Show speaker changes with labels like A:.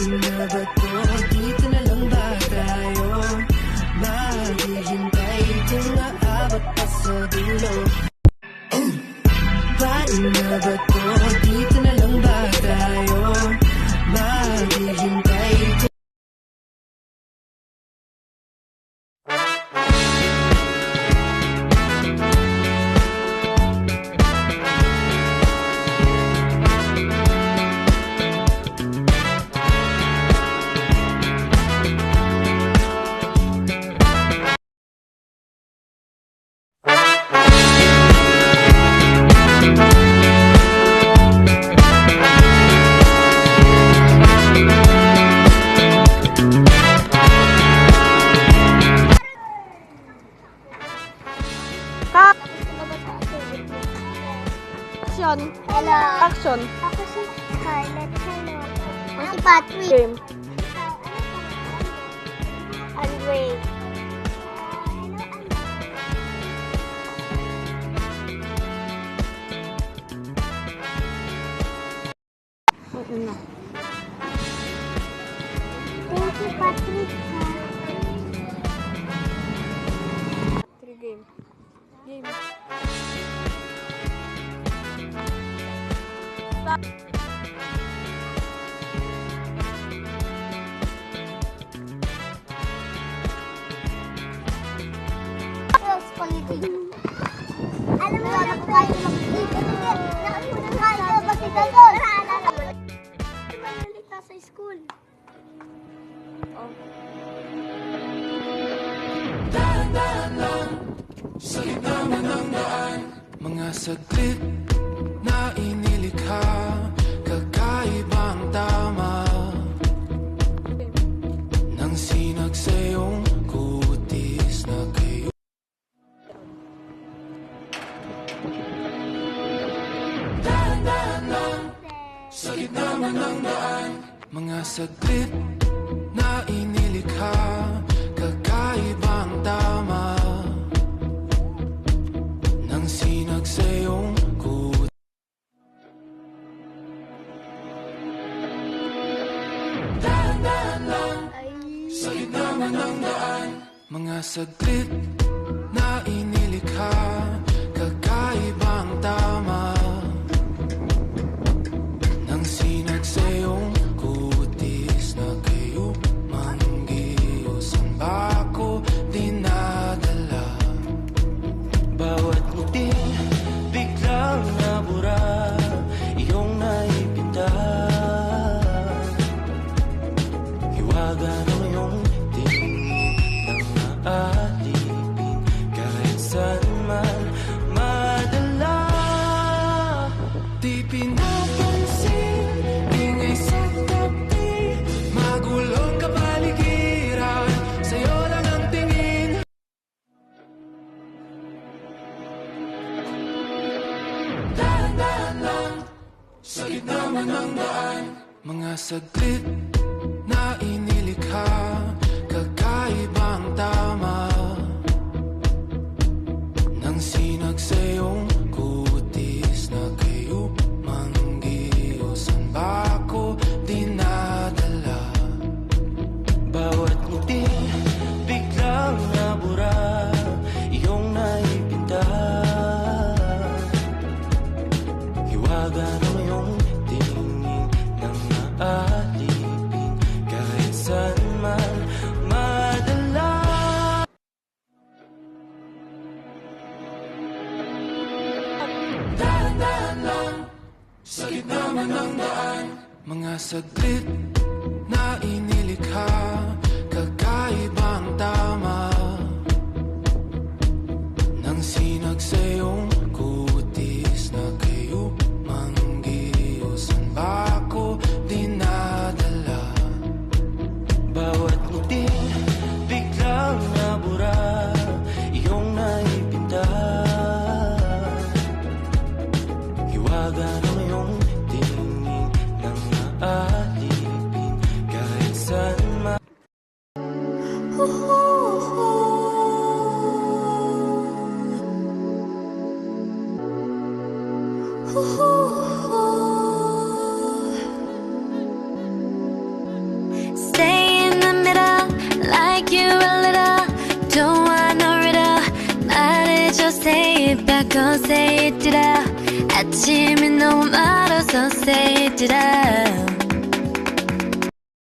A: na ba to? Dito na lang ba tayo? Maghihintay kung aabot pa sa dulo. Paano na ba to? Dito na lang ba tayo? Maghihintay kung
B: Action.
C: Hello.
B: Action.
C: Ako si Scarlett. Hello. Ako si Patrick.
B: Game.
C: Andre.
B: Ano?
C: Thank you, Patrick.
B: Game. Game.
C: Alam mo na kayo mag-ibig. Nakapunta tayo kasi doon. Malalik ka sa school.
A: Dahan-dahan lang sa gitna ng daan. Mga saglit na inilikha, kakaibang tama nang sinag sa iyong kutis na kayo. Dahan-dahan lang sa gitna ng daan. Mga saglit na inilikha, kakaibang tama nang sinag sa iyong kutis. Dahan-dahan lang sa gitna ng daan. Mga saglit na inilikha, kakaibang tama nang sinag sa iyong kutis na kayo manggiyos. Ang bako dinadala, bawat ngiti biglang nabura, iyong naipinta. Hiwaga ng iyong tingin ng aalipin, kahit saan man madala. Di pinapansin, ingay sa tabi, magulong kapaligiran, sa'yo lang ang tingin. Dahan-dahan lang sa gitna ng daan. Mga saglit na inilikha, kakaibang tama nang sinag sa iyong kutis na kayo manggiyos. Ang bako dinadala, bawat ngiti biglang nabura, iyong naipinta. Hiwaga ng iyong tingin ng aalipin, kahit saan man madala. Dahan-dahan lang sa gitna ng daan. Mga saglit na inilikha, kakaibang tama nang sinag sa iyong kutis na kayo manggiyos. Ang bako dinadala, bawat ngiti biglang nabura, iyong naipinta. Hiwaga ng iyong tingin ng aalipin, kahit saan man.
D: 고세했더라 아침이 너무 멀어서 새더라